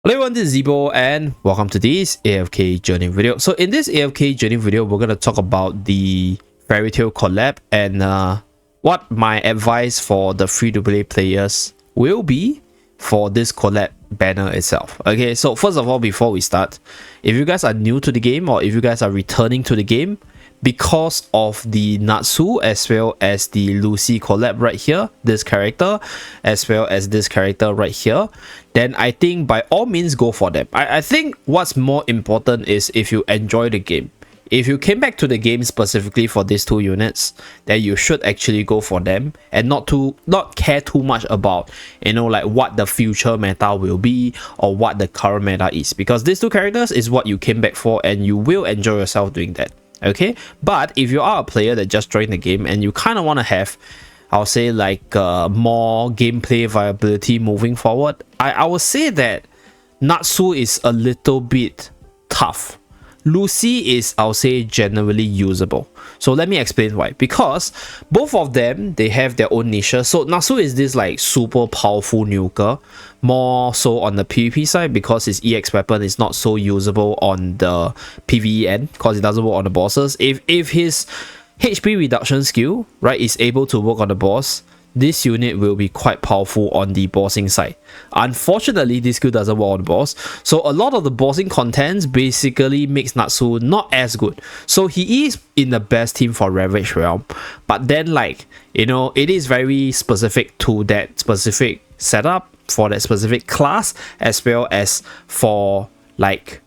Hello everyone, this is Zeeebo and welcome to this AFK journey video. So in this AFK journey video, we're going to talk about the Fairy Tail collab and what my advice for the free-to-play players will be for this collab banner itself. Okay, so first of all, before we start, if you guys are new to the game or if you guys are returning to the game because of the Natsu as well as the Lucy collab right here, this character as well as this character right here, then I think by all means go for them. I think what's more important is if you enjoy the game. If you came back to the game specifically for these two units, then you should actually go for them and not care too much about, you know, like what the future meta will be or what the current meta is, because these two characters is what you came back for and you will enjoy yourself doing that. Okay, but if you are a player that just joined the game and you kind of want to have, I'll say, like more gameplay viability moving forward, I would say that Natsu is a little bit tough. Lucy is, I'll say, generally usable. So let me explain why. Because both of them, they have their own niches. So Natsu is this like super powerful nuker, more so on the PvP side because his EX weapon is not so usable on the PvE end because it doesn't work on the bosses. If his HP reduction skill, right, is able to work on the boss, this unit will be quite powerful on the bossing side. Unfortunately, this skill doesn't work on the boss, so a lot of the bossing contents basically makes Natsu not as good. So he is in the best team for Ravage Realm, but then, like, you know, it is very specific to that specific setup for that specific class as well as for like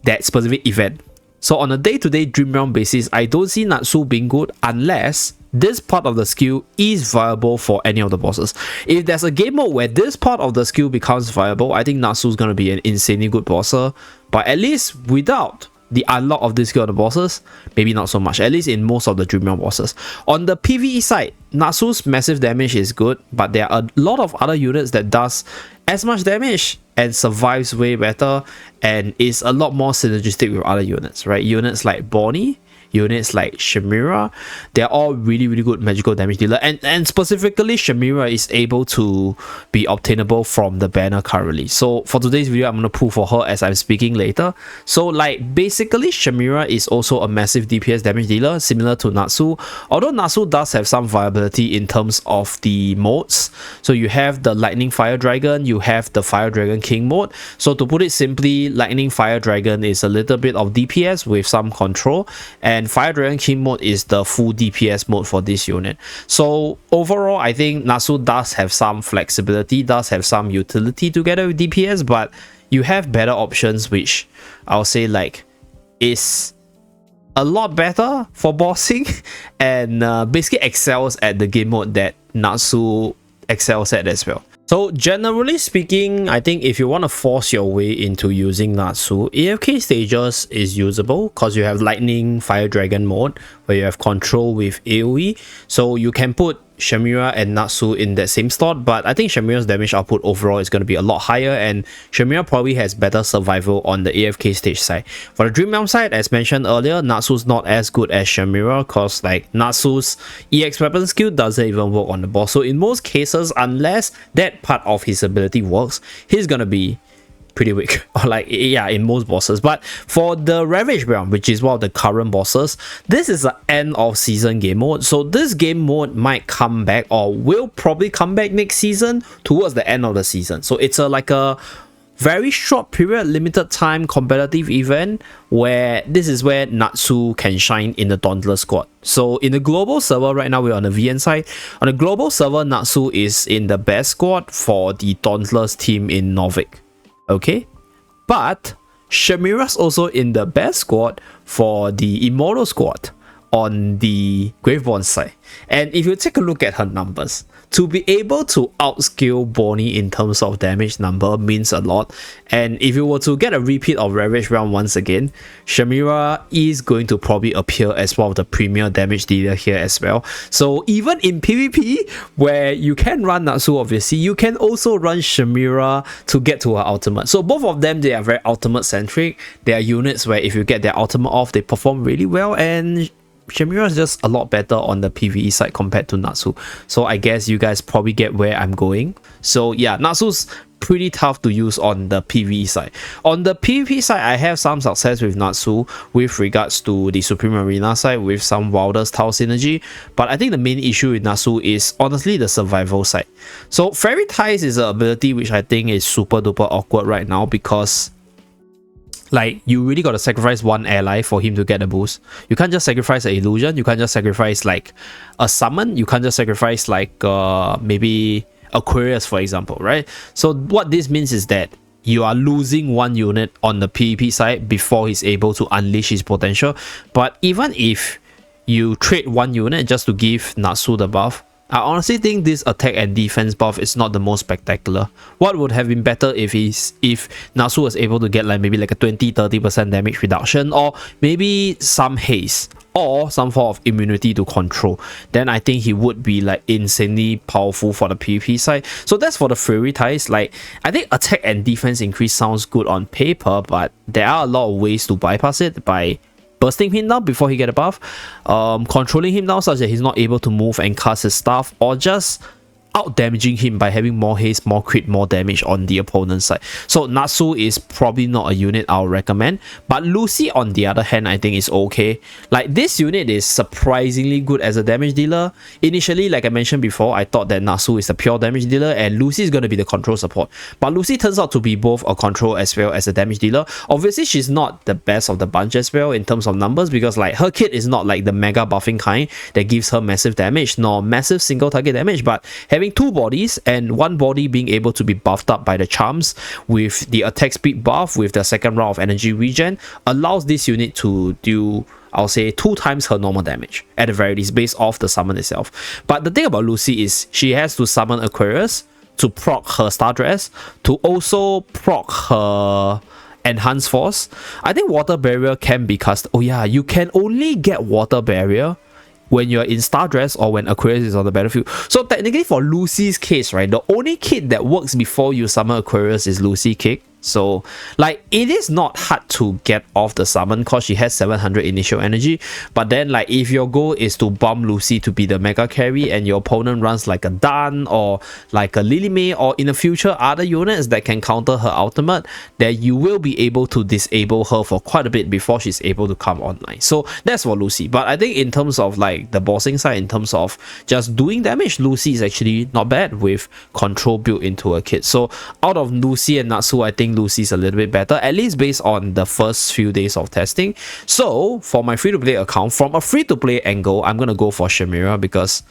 that specific event. So on a day-to-day Dream Realm basis, I don't see Natsu being good unless this part of the skill is viable for any of the bosses. If there's a game mode where this part of the skill becomes viable, I think Natsu is going to be an insanely good bosser. But at least without the unlock of this skill on the bosses, maybe not so much, at least in most of the Dream Realm bosses. On the PvE side, Natsu's massive damage is good, but there are a lot of other units that does as much damage and survives way better and is a lot more synergistic with other units, right? Units like Bonnie, units like Shemira, they're all really good magical damage dealer, and specifically Shemira is able to be obtainable from the banner currently. So for today's video, I'm going to pull for her as I'm speaking later. So like basically Shemira is also a massive DPS damage dealer similar to Natsu, although Natsu does have some viability in terms of the modes. So you have the Lightning Fire Dragon, you have the Fire Dragon King mode. So to put it simply, Lightning Fire Dragon is a little bit of DPS with some control, and Fire Dragon King mode is the full DPS mode for this unit. So overall, I think Natsu does have some flexibility, does have some utility together with DPS, but you have better options which I'll say like is a lot better for bossing and basically excels at the game mode that Natsu excels at as well. So generally speaking, I think if you want to force your way into using Natsu, AFK stages is usable because you have Lightning Fire Dragon mode where you have control with AoE. So you can put Shemira and Natsu in that same slot, but I think Shemira's damage output overall is going to be a lot higher, and Shemira probably has better survival on the AFK stage side. For the Dream Realm side, as mentioned earlier, Natsu's not as good as Shemira because like Natsu's EX weapon skill doesn't even work on the boss. So in most cases, unless that part of his ability works, he's going to be pretty weak, or like, yeah, in most bosses. But for the Ravage Realm, which is one of the current bosses, this is the end of season game mode, so this game mode might come back or will probably come back next season towards the end of the season. So it's like a very short period, limited time competitive event where this is where Natsu can shine in the Dauntless squad. So in the global server right now, we're on the VN side. On the global server, Natsu is in the best squad for the Dauntless team in Norvik. Okay, but Shemira's also in the best squad for the Immortal squad on the Graveborn side. And if you take a look at her numbers, to be able to outscale Bonnie in terms of damage number means a lot. And if you were to get a repeat of Ravage Realm once again, Shemira is going to probably appear as one of the premier damage dealer here as well. So even in PvP, where you can run Natsu, obviously, you can also run Shemira to get to her ultimate. So both of them, they are very ultimate centric. They are units where if you get their ultimate off, they perform really well, and Shemira is just a lot better on the PvE side compared to Natsu. So I guess you guys probably get where I'm going. So yeah, Natsu's pretty tough to use on the PvE side. On the PvP side, I have some success with Natsu with regards to the Supreme Arena side with some Wilder's Tau synergy, but I think the main issue with Natsu is honestly the survival side. So Fairy Ties is an ability which I think is super duper awkward right now, because like you really got to sacrifice one ally for him to get a boost. You can't just sacrifice an illusion, you can't just sacrifice like a summon, you can't just sacrifice like maybe Aquarius, for example, right? So what this means is that you are losing one unit on the PvP side before he's able to unleash his potential. But even if you trade one unit just to give Natsu the buff, I honestly think this attack and defense buff is not the most spectacular. What would have been better if Natsu was able to get like maybe like a 20-30% damage reduction, or maybe some haste, or some form of immunity to control. Then I think he would be like insanely powerful for the PvP side. So that's for the Fairy Ties. Like, I think attack and defense increase sounds good on paper, but there are a lot of ways to bypass it by bursting him down before he get a buff, controlling him down such that he's not able to move and cast his stuff, or just out damaging him by having more haste, more crit, more damage on the opponent's side. So Natsu is probably not a unit I'll recommend, but Lucy on the other hand I think is okay. Like, this unit is surprisingly good as a damage dealer. Initially, like I mentioned before, I thought that Natsu is a pure damage dealer and Lucy is going to be the control support, but Lucy turns out to be both a control as well as a damage dealer. Obviously she's not the best of the bunch as well in terms of numbers, because like her kit is not like the mega buffing kind that gives her massive damage nor massive single target damage, but having two bodies and one body being able to be buffed up by the charms with the attack speed buff with the second round of energy regen allows this unit to do, I'll say, 2 times her normal damage at the very least, based off the summon itself. But the thing about Lucy is she has to summon Aquarius to proc her Star Dress, to also proc her Enhanced Force. I think Water Barrier can be cast. Oh yeah, you can only get Water Barrier when you're in Star Dress or when Aquarius is on the battlefield. So technically for Lucy's case, right, the only kit that works before you summon Aquarius is Lucy Kick. So like, it is not hard to get off the summon because she has 700 initial energy, but then like if your goal is to bomb Lucy to be the mega carry and your opponent runs like a Dan or like a Lily May, or in the future other units that can counter her ultimate, then you will be able to disable her for quite a bit before she's able to come online. So that's for Lucy. But I think in terms of like the bossing side, in terms of just doing damage, Lucy is actually not bad with control built into her kit. So out of Lucy and Natsu, I think Lucy's a little bit better, at least based on the first few days of testing. So for my free-to-play account, from a free-to-play angle, I'm gonna go for Shemira, because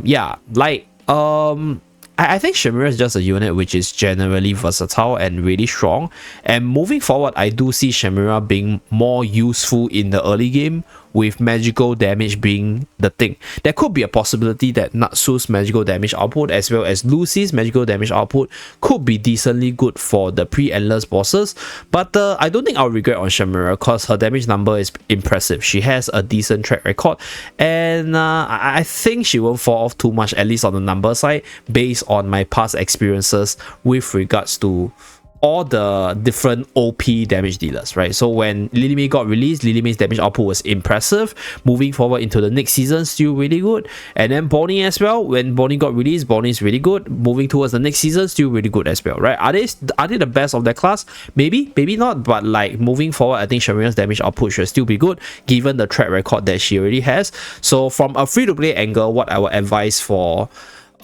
yeah, like I think Shemira is just a unit which is generally versatile and really strong, and moving forward I do see Shemira being more useful in the early game, with magical damage being the thing. There could be a possibility that Natsu's magical damage output as well as Lucy's magical damage output could be decently good for the pre-endless bosses, but I don't think I'll regret on Shemira because her damage number is impressive. She has a decent track record, and I think she won't fall off too much, at least on the number side, based on my past experiences with regards to all the different OP damage dealers, right? So when Lily May got released, Lily May's damage output was impressive. Moving forward into the next season, still really good. And then Bonnie as well, when Bonnie got released, Bonnie's really good. Moving towards the next season, still really good as well, right? Are they the best of their class? Maybe not, but like moving forward, I think Shemira's damage output should still be good given the track record that she already has. So from a free-to-play angle, what I would advise for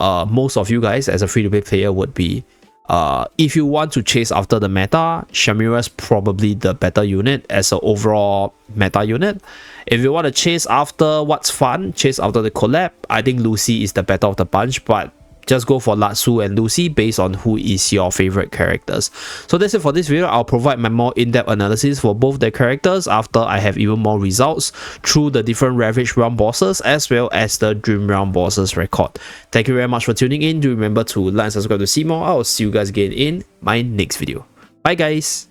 most of you guys as a free-to-play player would be, if you want to chase after the meta, Shemira is probably the better unit as an overall meta unit. If you want to chase after what's fun, chase after the collab, I think Lucy is the better of the bunch, but just go for Natsu and Lucy based on who is your favorite characters. So that's it for this video. I'll provide my more in-depth analysis for both their characters after I have even more results through the different Ravage Realm bosses as well as the Dream Realm bosses record. Thank you very much for tuning in. Do remember to like and subscribe to see more. I'll see you guys again in my next video. Bye guys.